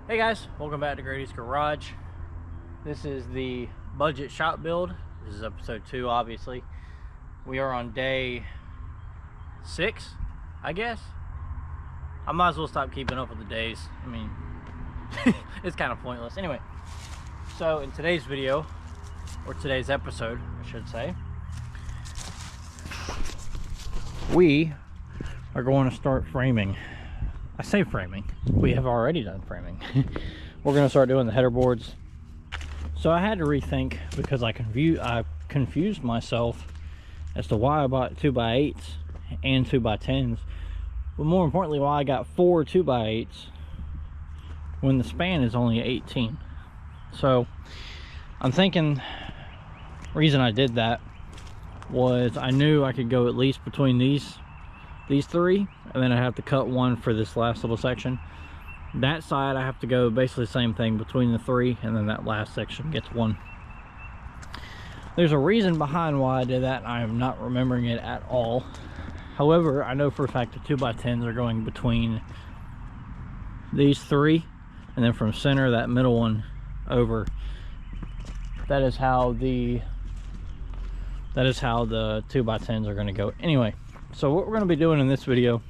Hey guys, welcome back to Grady's Garage. This is the budget shop build. This is episode 2, obviously. We are on day 6, I guess. I might as well stop keeping up with the days. I mean, it's kind of pointless. Anyway, so in today's video, or today's episode, I should say, we are going to start framing. I say framing, we have already done framing. We're going to start doing the header boards. So I had to rethink because I confused myself as to why I bought 2x8s and 2x10s, but more importantly why I got 4 2x8s when the span is only 18. So I'm thinking the reason I did that was I knew I could go at least between these 3, and then I have to cut one for this last little section. That side I have to go basically the same thing between the 3, and then that last section gets 1. There's a reason behind why I did that, and I am not remembering it at all. However, I know for a fact the 2x10s are going between these 3, and then from center, that middle one over. That is how the 2x10s are going to go. Anyway, so what we're going to be doing in this video,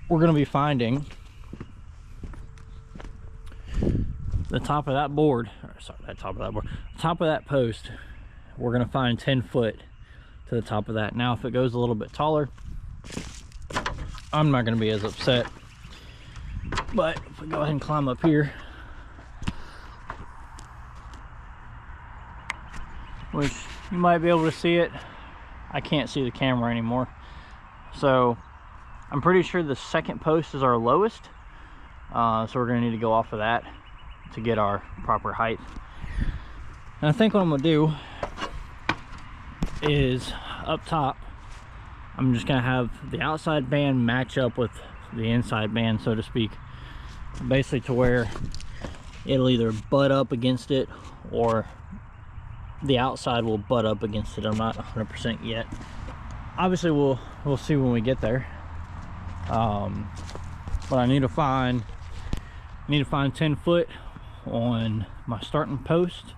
we're going to be finding the top of that board, top of that post. We're going to find 10 foot to the top of that. Now if it goes a little bit taller, I'm not going to be as upset, but if we go ahead and climb up here, which you might be able to see it, I can't see the camera anymore, so I'm pretty sure the second post is our lowest, so we're going to need to go off of that to get our proper height. And I think what I'm going to do is up top, I'm just going to have the outside band match up with the inside band, so to speak, basically to where it'll either butt up against it or the outside will butt up against it. I'm not 100% yet. Obviously we'll see when we get there. But I need to find 10 foot on my starting post,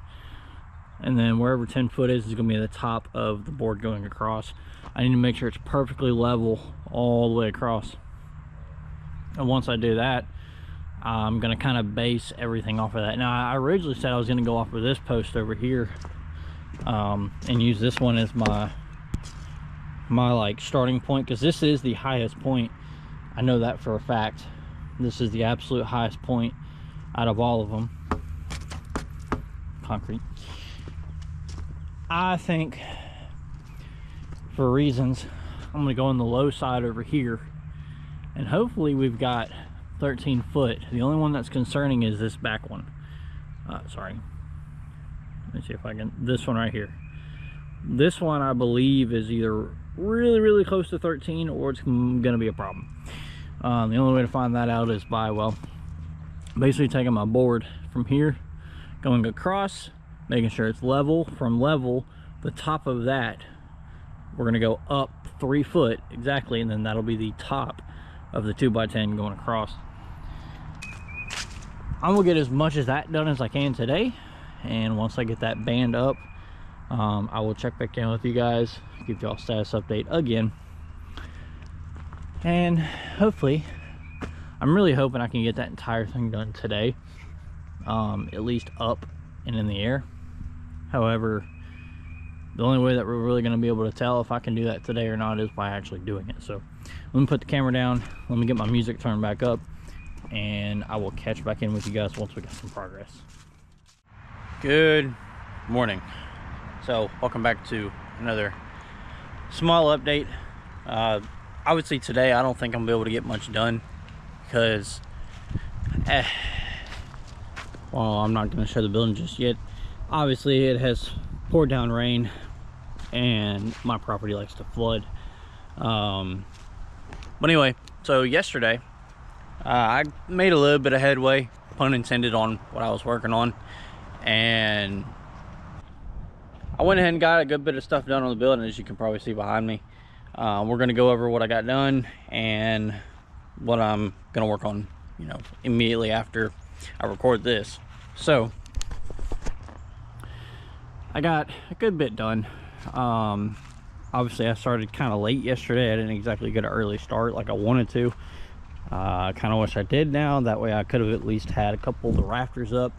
and then wherever 10 foot is going to be at the top of the board going across. I need to make sure it's perfectly level all the way across, and once I do that, I'm going to kind of base everything off of that. Now I originally said I was going to go off of this post over here, and use this one as my like starting point, because this is the highest point. I know that for a fact. This is the absolute highest point out of all of them. Concrete. I think for reasons, I'm gonna go on the low side over here, and hopefully we've got 13 foot. The only one that's concerning is this back one. Sorry. Let me see if I can, this one right here. This one I believe is either really close to 13 or it's gonna be a problem. The only way to find that out is by, well, basically taking my board from here, going across, making sure it's level. From level, the top of that, we're gonna go up 3 foot exactly, and then that'll be the top of the 2x10 going across. I'm gonna get as much of that done as I can today, and once I get that band up, I will check back in with you guys, give y'all a status update again, and hopefully, I'm really hoping I can get that entire thing done today, at least up and in the air. However, the only way that we're really going to be able to tell if I can do that today or not is by actually doing it. So let me put the camera down, let me get my music turned back up, and I will catch back in with you guys once we get some progress. Good morning. So welcome back to another small update. Obviously today I don't think I'm gonna be able to get much done because well, I'm not going to show the building just yet. Obviously it has poured down rain and my property likes to flood. But anyway, so yesterday I made a little bit of headway, pun intended, on what I was working on, and I went ahead and got a good bit of stuff done on the building, as you can probably see behind me. We're going to go over what I got done and what I'm going to work on you know, immediately after I record this. So I got a good bit done. Obviously I started kind of late yesterday. I didn't exactly get an early start like I wanted to. I kind of wish I did now. That way I could have at least had a couple of the rafters up.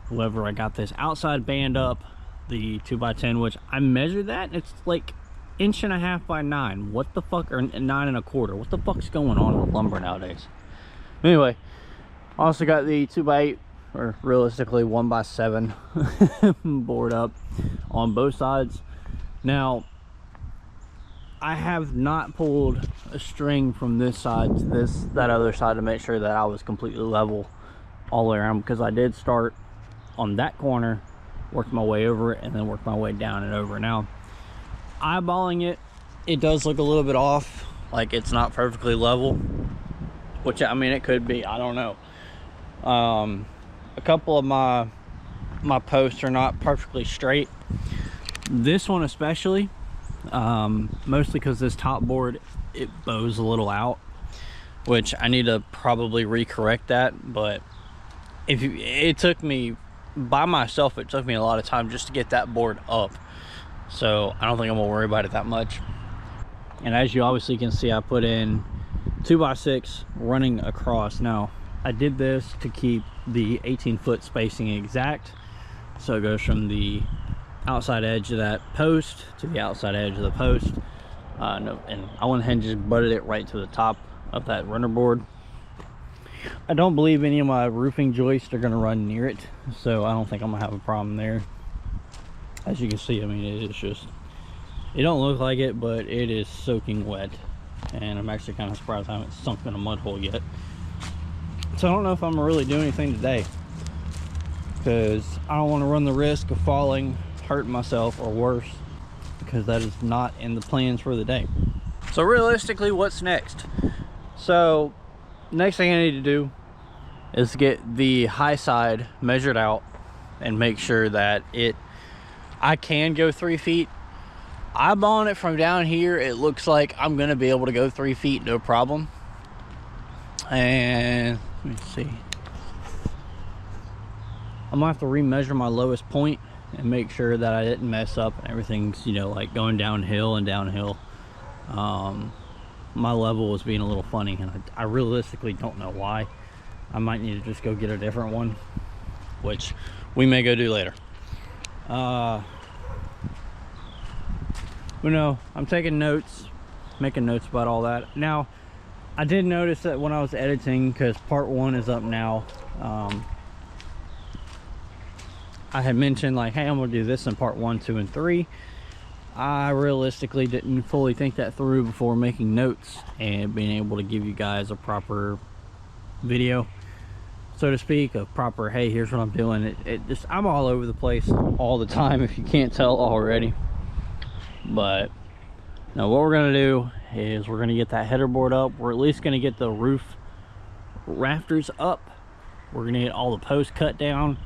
However, I got this outside band up, the 2x10, which I measured that, and it's like 1.5 by 9. What the fuck? Or 9 1/4. What the fuck's going on with lumber nowadays? Anyway, also got the 2x8, or realistically 1x7 board up on both sides. Now, I have not pulled a string from this side to that other side to make sure that I was completely level all the way around, because I did start on that corner, work my way over it, and then work my way down and over. Now, eyeballing it, it does look a little bit off, like it's not perfectly level, which, I mean, it could be, I don't know. A couple of my posts are not perfectly straight. This one especially, mostly because this top board, it bows a little out, which I need to probably recorrect that. But it took me, by myself, it took me a lot of time just to get that board up, so I don't think I'm gonna worry about it that much. And as you obviously can see, I put in 2x6 running across. Now, I did this to keep the 18-foot spacing exact, so it goes from the outside edge of that post to the outside edge of the post. And I went ahead and just butted it right to the top of that runner board. I don't believe any of my roofing joists are going to run near it, so I don't think I'm going to have a problem there. As you can see, I mean, it's just, it don't look like it, but it is soaking wet, and I'm actually kind of surprised I haven't sunk in a mud hole yet. So I don't know if I'm going to really do anything today, because I don't want to run the risk of falling, hurting myself, or worse, because that is not in the plans for the day. So realistically, what's next? So next thing I need to do is get the high side measured out and make sure that I can go 3 feet. Eyeballing it from down here, it looks like I'm gonna be able to go 3 feet, no problem. And let me see, I'm gonna have to remeasure my lowest point and make sure that I didn't mess up and everything's, you know, like going downhill and downhill. My level was being a little funny, and I realistically don't know why. I might need to just go get a different one, which we may go do later. But no, I'm taking notes, making notes about all that. Now, I did notice that when I was editing, because part 1 is up now, I had mentioned like, hey, I'm gonna do this in part 1, 2, and 3. I realistically didn't fully think that through before making notes and being able to give you guys a proper video, so to speak, a proper, hey, here's what I'm doing. It just, I'm all over the place all the time, if you can't tell already. But now what we're gonna do is we're gonna get that header board up. We're at least gonna get the roof rafters up. We're gonna get all the posts cut down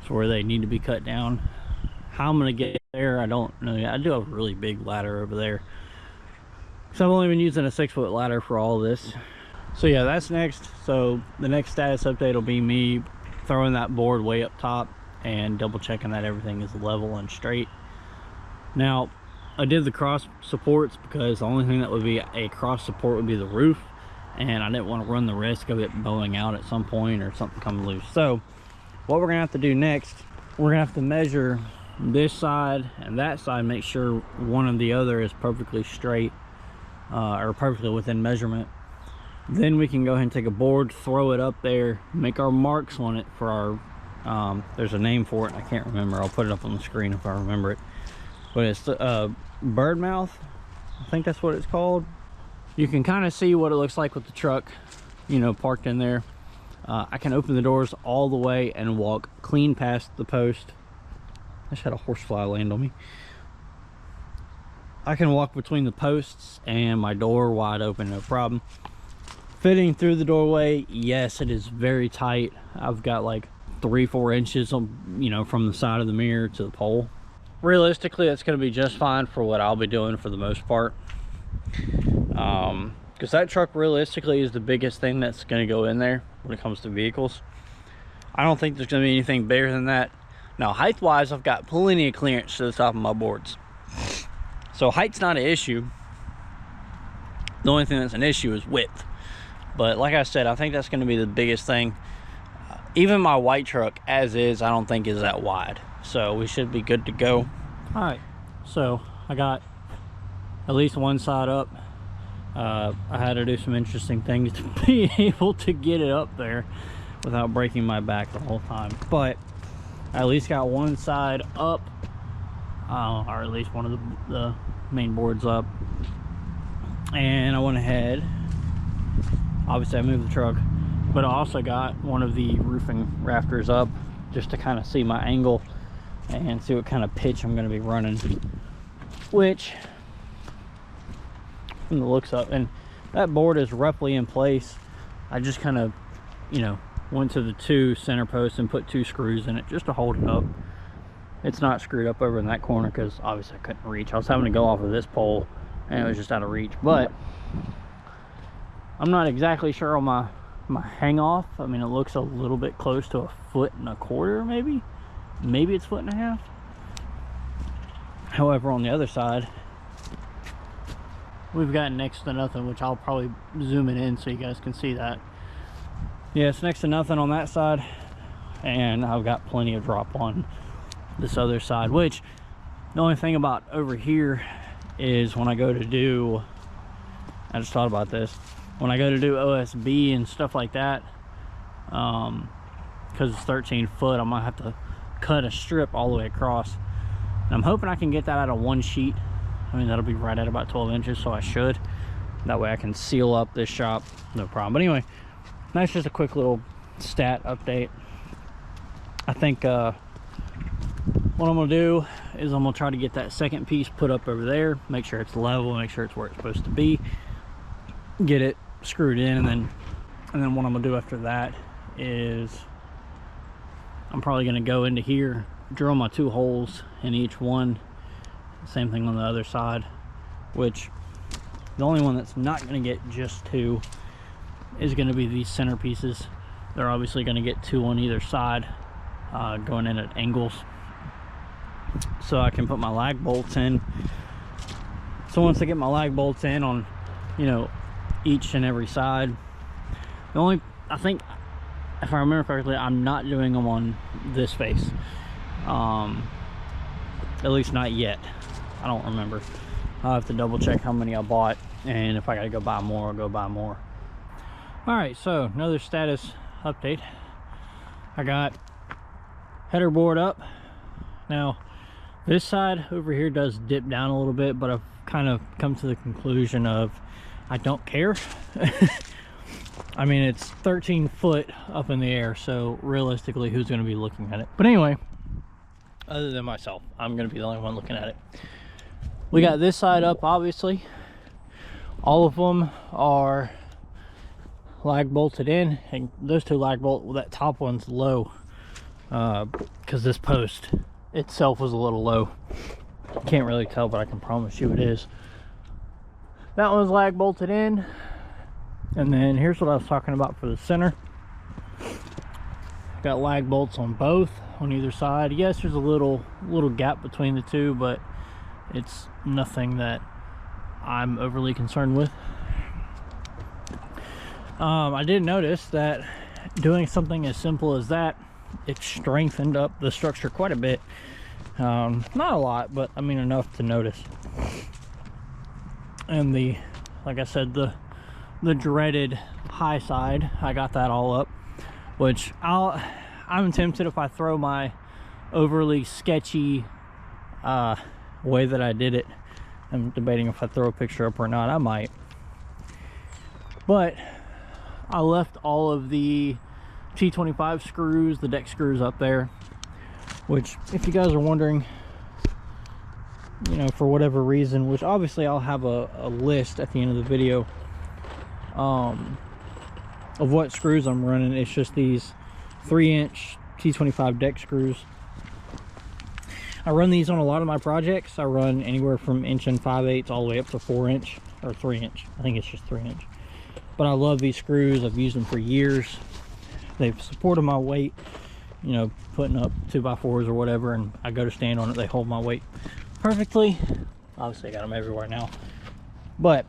to where they need to be cut down. How I'm gonna get there, I don't know. I do have a really big ladder over there, so I've only been using a 6-foot ladder for all of this. So yeah, that's next. So the next status update will be me throwing that board way up top and double checking that everything is level and straight. Now, I did the cross supports because the only thing that would be a cross support would be the roof, and I didn't want to run the risk of it bowing out at some point or something coming loose. So what we're gonna have to do next, we're gonna have to measure this side and that side, make sure one and the other is perfectly straight, or perfectly within measurement. Then we can go ahead and take a board, throw it up there, make our marks on it for our, there's a name for it, I can't remember. I'll put it up on the screen if I remember it. But it's bird mouth, I think that's what it's called. You can kind of see what it looks like with the truck, you know, parked in there. I can open the doors all the way and walk clean past the post. I just had a horsefly land on me. I can walk between the posts and my door wide open, no problem. Fitting through the doorway, yes, it is very tight. I've got like 3-4 inches, you know, from the side of the mirror to the pole. Realistically, it's going to be just fine for what I'll be doing for the most part. because that truck realistically is the biggest thing that's going to go in there when it comes to vehicles. I don't think there's going to be anything bigger than that. Now, height wise, I've got plenty of clearance to the top of my boards, so height's not an issue. The only thing that's an issue is width. But like I said, I think that's going to be the biggest thing. Even my white truck as is, I don't think is that wide, so we should be good to go. All right, so I got at least one side up. I had to do some interesting things to be able to get it up there without breaking my back the whole time, but I at least got one side up, or at least one of the main boards up. And I went ahead, obviously I moved the truck, but I also got one of the roofing rafters up just to kind of see my angle and see what kind of pitch I'm going to be running, which from the looks up, and that board is roughly in place. I just kind of, you know, went to the 2 center posts and put 2 screws in it just to hold it up. It's not screwed up over in that corner because obviously I couldn't reach. I was having to go off of this pole and it was just out of reach, but I'm not exactly sure on my hang off. I mean, it looks a little bit close to 1.25 foot, maybe it's 1.5 feet. However, on the other side, we've got next to nothing, which I'll probably zoom it in so you guys can see that. Yeah, it's next to nothing on that side, and I've got plenty of drop on this other side, which the only thing about over here is when I go to do, I just thought about this, when I go to do OSB and stuff like that, because it's 13 foot, I might have to cut a strip all the way across. And I'm hoping I can get that out of one sheet. I mean, that'll be right at about 12 inches, so I should. That way I can seal up this shop, no problem. But anyway, that's just a quick little stat update. I think what I'm gonna do is I'm gonna try to get that second piece put up over there, make sure it's level, make sure it's where it's supposed to be, get it screwed in, and then what I'm gonna do after that is I'm probably gonna go into here, drill my 2 holes in each one. Same thing on the other side, which the only one that's not going to get just 2 is going to be these center pieces. They're obviously going to get 2 on either side, going in at angles, so I can put my lag bolts in. So once I get my lag bolts in on, you know, each and every side, the only, I think if I remember correctly, I'm not doing them on this face, at least not yet. I don't remember. I'll have to double check how many I bought, and if I gotta go buy more, I'll go buy more. All right, so another status update. I got header board up. Now this side over here does dip down a little bit, but I've kind of come to the conclusion of I don't care. I mean, it's 13 foot up in the air, so realistically, who's going to be looking at it? But anyway, other than myself, I'm going to be the only one looking at it. We got this side up, obviously. All of them are lag bolted in, and those 2 lag bolt, well, that top one's low because this post itself was a little low. Can't really tell, but I can promise you it is. That one's lag bolted in, and then here's what I was talking about for the center. Got lag bolts on both, on either side. Yes, there's a little gap between the 2, but it's nothing that I'm overly concerned with. I did notice that doing something as simple as that, it strengthened up the structure quite a bit. Not a lot, but I mean enough to notice. And like I said, the dreaded high side, I got that all up, which I'm tempted, if I throw my overly sketchy way that I did it, I'm debating if I throw a picture up or not. I might, but I left all of the T25 screws, the deck screws up there, which, if you guys are wondering, you know, for whatever reason, which obviously I'll have a list at the end of the video of what screws I'm running. It's just these 3-inch T25 deck screws. I run these on a lot of my projects. I run anywhere from 1 5/8 all the way up to 4 inch or 3-inch. I think it's just 3-inch. But I love these screws. I've used them for years. They've supported my weight, you know, putting up 2x4s or whatever, and I go to stand on it, they hold my weight perfectly. Obviously I got them everywhere now, but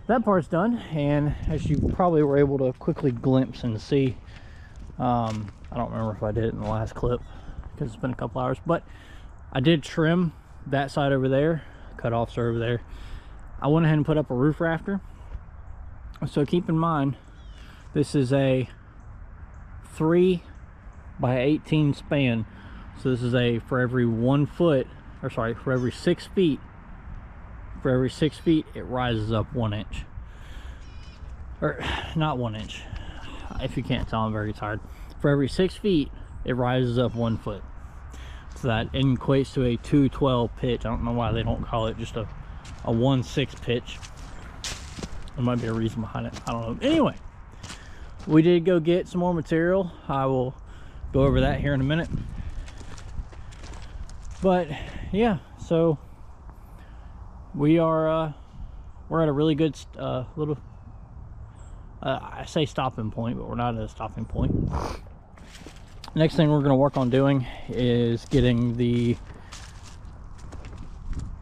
that part's done. And as you probably were able to quickly glimpse and see, I don't remember if I did it in the last clip because it's been a couple hours, but I did trim that side over there. Cutoffs are over there. I went ahead and put up a roof rafter. So keep in mind, this is a 3 by 18 span. So this is a, for every 1 foot, or sorry, for every 6 feet, it rises up 1 inch. Or not 1 inch. If you can't tell, I'm very tired. For every 6 feet, it rises up 1 foot. So that equates to a 212 pitch. I don't know why they don't call it just a 1/6 pitch. There might be a reason behind it. I don't know. Anyway, we did go get some more material. I will go over that here in a minute. But yeah, so we are we're at a really good little I say stopping point, but we're not at a stopping point. Next thing we're going to work on doing is getting the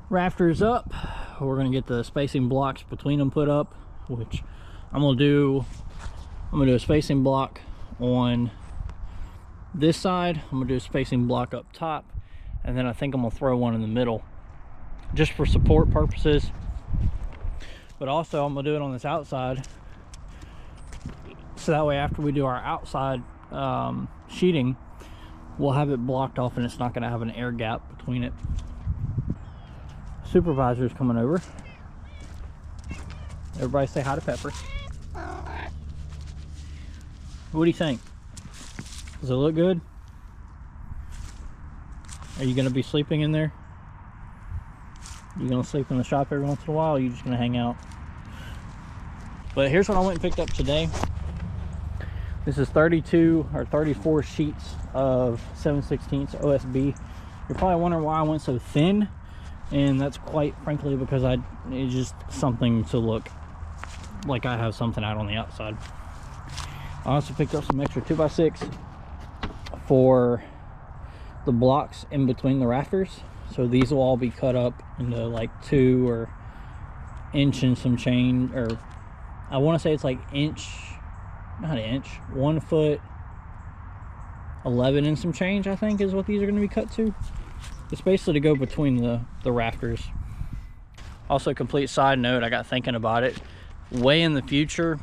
rafters up. We're going to get the spacing blocks between them put up, which I'm going to do a spacing block on this side. I'm going to do a spacing block up top, and then I think I'm going to throw one in the middle just for support purposes. But also I'm going to do it on this outside, so that way after we do our outside sheeting, we'll have it blocked off and it's not going to have an air gap between it. Supervisor's coming over. Everybody say hi to Pepper. What do you think? Does it look good? Are you going to be sleeping in there? You going to sleep in the shop every once in a while, or are you just going to hang out? But here's what I went and picked up today. This is 32 or 34 sheets of 7/16 OSB. You're probably wondering why I went so thin, and that's quite frankly because it's just something to look like I have something out on the outside. I also picked up some extra 2x6 for the blocks in between the rafters. So these will all be cut up into like 2 or inch and some change, or I want to say it's like not an inch, 1 foot 11 and some change, I think is what these are going to be cut to. It's basically to go between the rafters. Also, complete side note, I got thinking about it. Way in the future,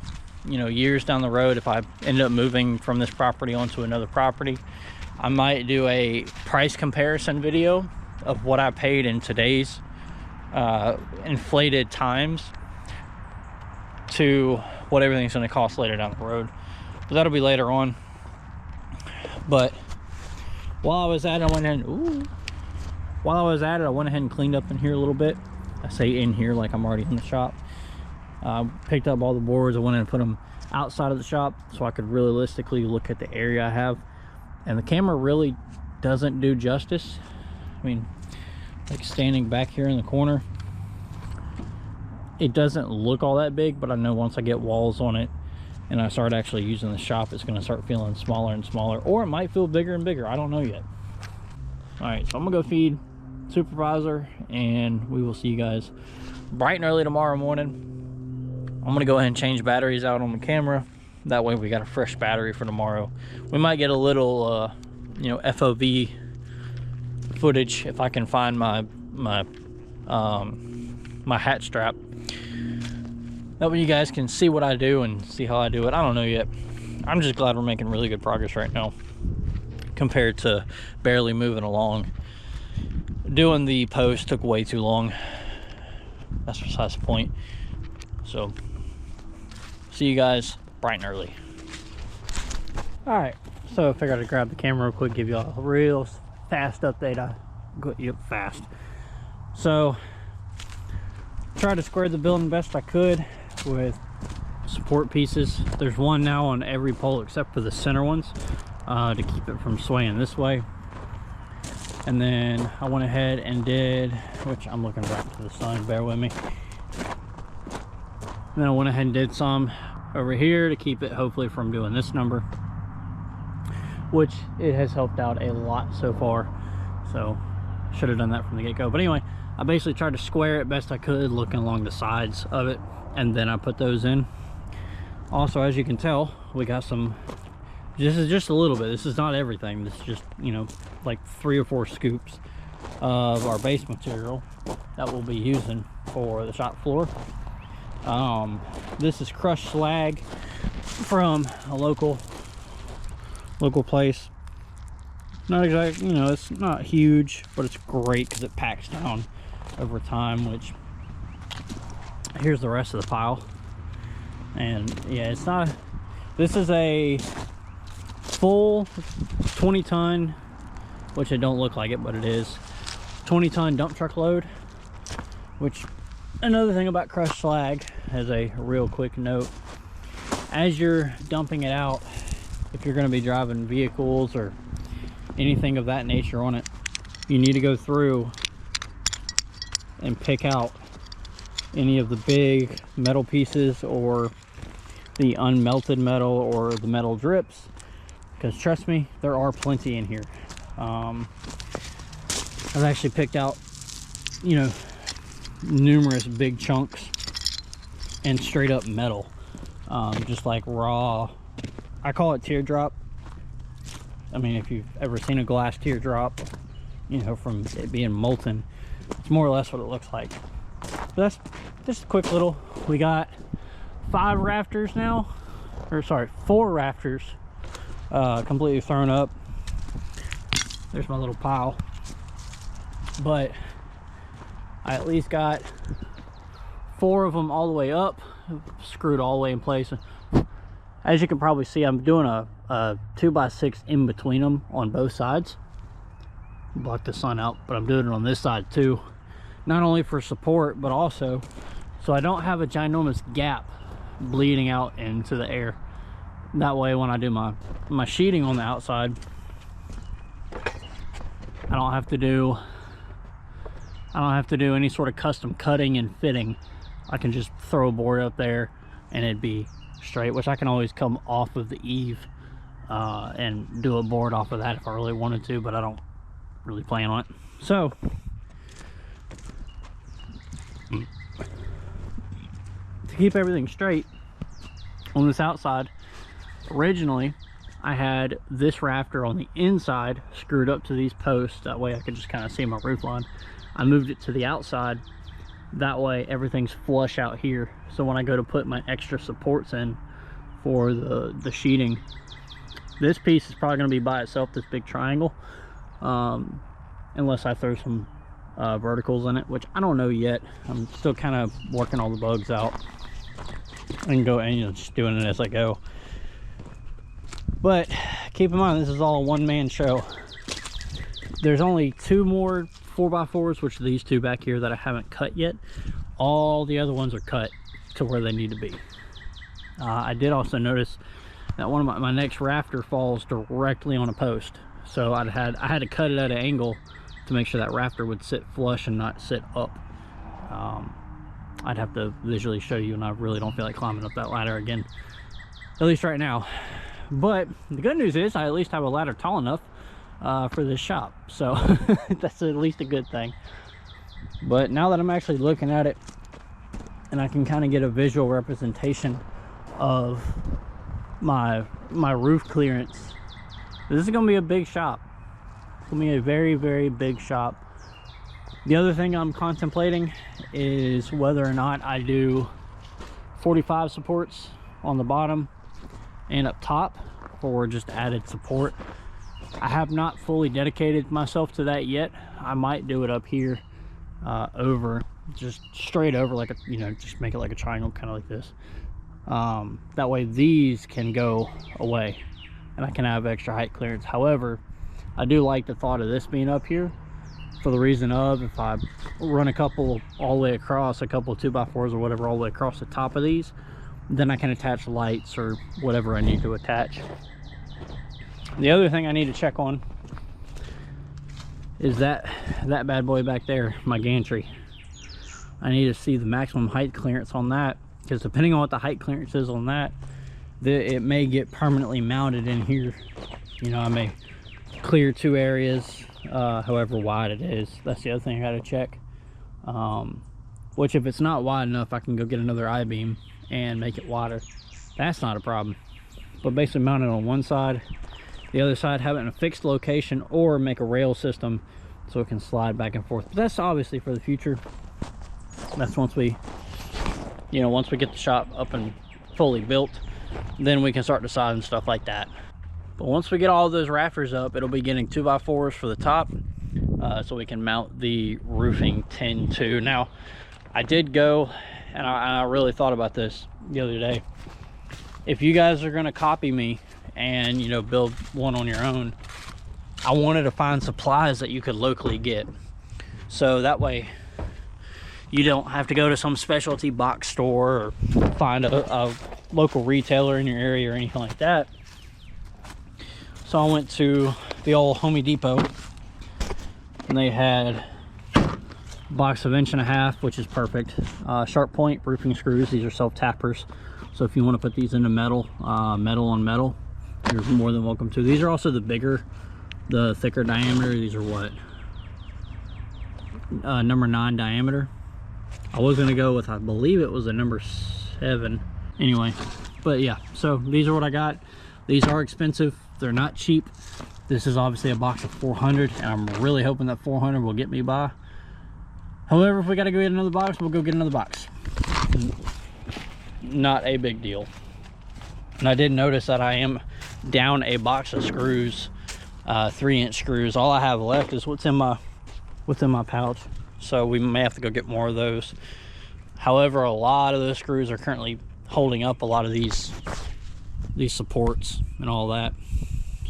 you know, years down the road, if I end up moving from this property onto another property, I might do a price comparison video of what I paid in today's inflated times to what everything's going to cost later down the road. But that'll be later on. But while I was at it, I went ahead and cleaned up in here a little bit. I say in here like I'm already in the shop. Picked up all the boards. I went in and put them outside of the shop so I could realistically look at the area I have. And the camera really doesn't do justice. I mean, like standing back here in the corner, it doesn't look all that big, but I know once I get walls on it and I start actually using the shop, it's going to start feeling smaller and smaller, or it might feel bigger and bigger. I don't know yet. All right, so I'm gonna go feed Supervisor, and we will see you guys bright and early tomorrow morning. I'm gonna go ahead and change batteries out on the camera. That way we got a fresh battery for tomorrow. We might get a little you know, FOV footage if I can find my hat strap. That way you guys can see what I do and see how I do it. I don't know yet. I'm just glad we're making really good progress right now compared to barely moving along. Doing the post took way too long. That's besides the point. So see you guys bright and early. All right, so I figured I'd grab the camera real quick, give you a real fast update. Fast. So tried to square the building best I could with support pieces. There's one now on every pole except for the center ones, to keep it from swaying this way. And then I went ahead and did, which I'm looking right to the sun, bear with me. And then I went ahead and did some over here to keep it hopefully from doing this number, which it has helped out a lot so far. So should have done that from the get-go. But anyway, I basically tried to square it best I could, looking along the sides of it, and then I put those in. Also, as you can tell, we got some, this is just a little bit, this is not everything, this is just, you know, like 3 or 4 scoops of our base material that we'll be using for the shop floor. This is crushed slag from a local place. Not exactly, you know, it's not huge, but it's great because it packs down over time. Which, here's the rest of the pile. And yeah, it's not, this is a full 20-ton, which it don't look like it, but it is 20-ton dump truck load. Which, another thing about crushed slag, as a real quick note, as you're dumping it out, if you're going to be driving vehicles or anything of that nature on it, you need to go through and pick out any of the big metal pieces or the unmelted metal or the metal drips, because trust me, there are plenty in here. I've actually picked out, you know, numerous big chunks and straight up metal, just like raw, I call it teardrop. I mean, if you've ever seen a glass teardrop, you know, from it being molten, it's more or less what it looks like. But that's just a quick little, we got 5 rafters now, or sorry, 4 rafters completely thrown up. There's my little pile, but I at least got 4 of them all the way up, screwed all the way in place. As you can probably see, I'm doing a 2x6 in between them on both sides. Block the sun out, but I'm doing it on this side too, not only for support but also so I don't have a ginormous gap bleeding out into the air. That way when I do my sheeting on the outside, I don't have to do any sort of custom cutting and fitting. I can just throw a board up there and it'd be straight, which I can always come off of the eave and do a board off of that if I really wanted to, but I don't really plan on it. So to keep everything straight on this outside, originally I had this rafter on the inside screwed up to these posts, that way I could just kind of see my roof line. I moved it to the outside, that way everything's flush out here, so when I go to put my extra supports in for the sheeting, this piece is probably going to be by itself, this big triangle, unless I throw some verticals in it, which I don't know yet. I'm still kind of working all the bugs out and you know, just doing it as I go. But keep in mind, this is all a one-man show. There's only 2 more 4x4s, which are these 2 back here that I haven't cut yet. All the other ones are cut to where they need to be. I did also notice that one of my next rafter falls directly on a post, so I had to cut it at an angle to make sure that rafter would sit flush and not sit up. I'd have to visually show you, and I really don't feel like climbing up that ladder again, at least right now. But the good news is I at least have a ladder tall enough for this shop, so that's at least a good thing. But now that I'm actually looking at it and I can kind of get a visual representation of my roof clearance, this is gonna be a big shop. It's gonna be a very, very big shop. The other thing I'm contemplating is whether or not I do 45 supports on the bottom and up top for just added support. I have not fully dedicated myself to that yet. I might do it up here over, just straight over, like a, you know, just make it like a triangle, kind of like this. That way these can go away and I can have extra height clearance. However, I do like the thought of this being up here for the reason of, if I run a couple all the way across, a couple of 2x4s or whatever all the way across the top of these, then I can attach lights or whatever I need to attach. The other thing I need to check on is that bad boy back there, my gantry. I need to see the maximum height clearance on that, because depending on what the height clearance is on that, it may get permanently mounted in here. You know, I may clear 2 areas, however wide it is. That's the other thing I gotta check. Which if it's not wide enough, I can go get another I-beam and make it wider. That's not a problem. But basically mount it on one side, the other side have it in a fixed location, or make a rail system so it can slide back and forth. But that's obviously for the future. That's once we, you know, once we get the shop up and fully built, then we can start deciding stuff like that. But once we get all those rafters up, it'll be getting 2x4s for the top, so we can mount the roofing tin too. Now, I did go, and I really thought about this the other day. If you guys are gonna copy me and, you know, build one on your own, I wanted to find supplies that you could locally get. So that way, you don't have to go to some specialty box store or find a local retailer in your area or anything like that. So I went to the old Home Depot, and they had a box of 1.5 inch, which is perfect. Sharp point roofing screws. These are self-tappers. So if you want to put these into metal, metal on metal, you're more than welcome to. These are also the bigger, the thicker diameter. These are what? Number 9 diameter. I was gonna go with, I believe it was a number 7. Anyway, but yeah, so these are what I got. These are expensive. They're not cheap. This is obviously a box of 400, and I'm really hoping that 400 will get me by. However, if we gotta go get another box, we'll go get another box. Not a big deal. And I did notice that I am down a box of screws, 3-inch screws. All I have left is what's in my pouch. So we may have to go get more of those. However, a lot of those screws are currently holding up a lot of these supports and all that.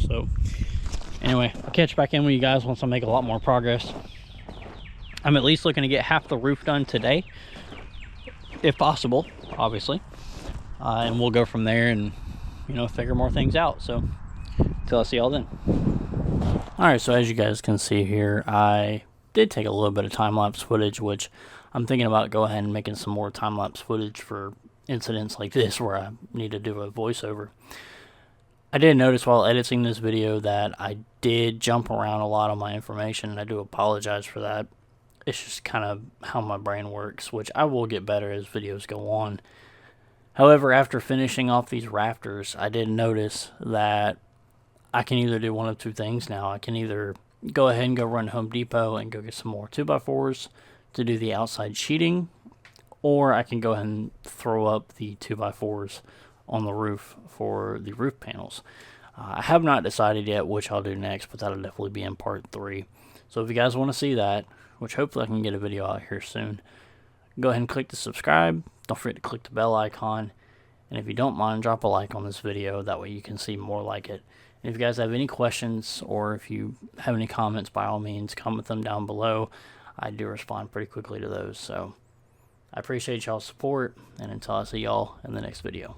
So anyway, I'll catch back in with you guys once I make a lot more progress. I'm at least looking to get half the roof done today, if possible, obviously. And we'll go from there and, you know, figure more things out. So until I see y'all then. All right, so as you guys can see here, I did take a little bit of time-lapse footage, which I'm thinking about go ahead and making some more time-lapse footage for incidents like this where I need to do a voiceover. I did notice while editing this video that I did jump around a lot on my information, and I do apologize for that. It's just kind of how my brain works, which I will get better as videos go on. However, after finishing off these rafters, I did notice that I can either do one of 2 things now. I can either go ahead and go run Home Depot and go get some more 2x4s to do the outside sheeting, or I can go ahead and throw up the 2x4s on the roof for the roof panels. I have not decided yet which I'll do next, but that'll definitely be in part 3. So if you guys want to see that, which hopefully I can get a video out here soon, go ahead and click the subscribe. Don't forget to click the bell icon. And if you don't mind, drop a like on this video. That way you can see more like it. And if you guys have any questions, or if you have any comments, by all means, comment them down below. I do respond pretty quickly to those. So I appreciate y'all's support, and until I see y'all in the next video.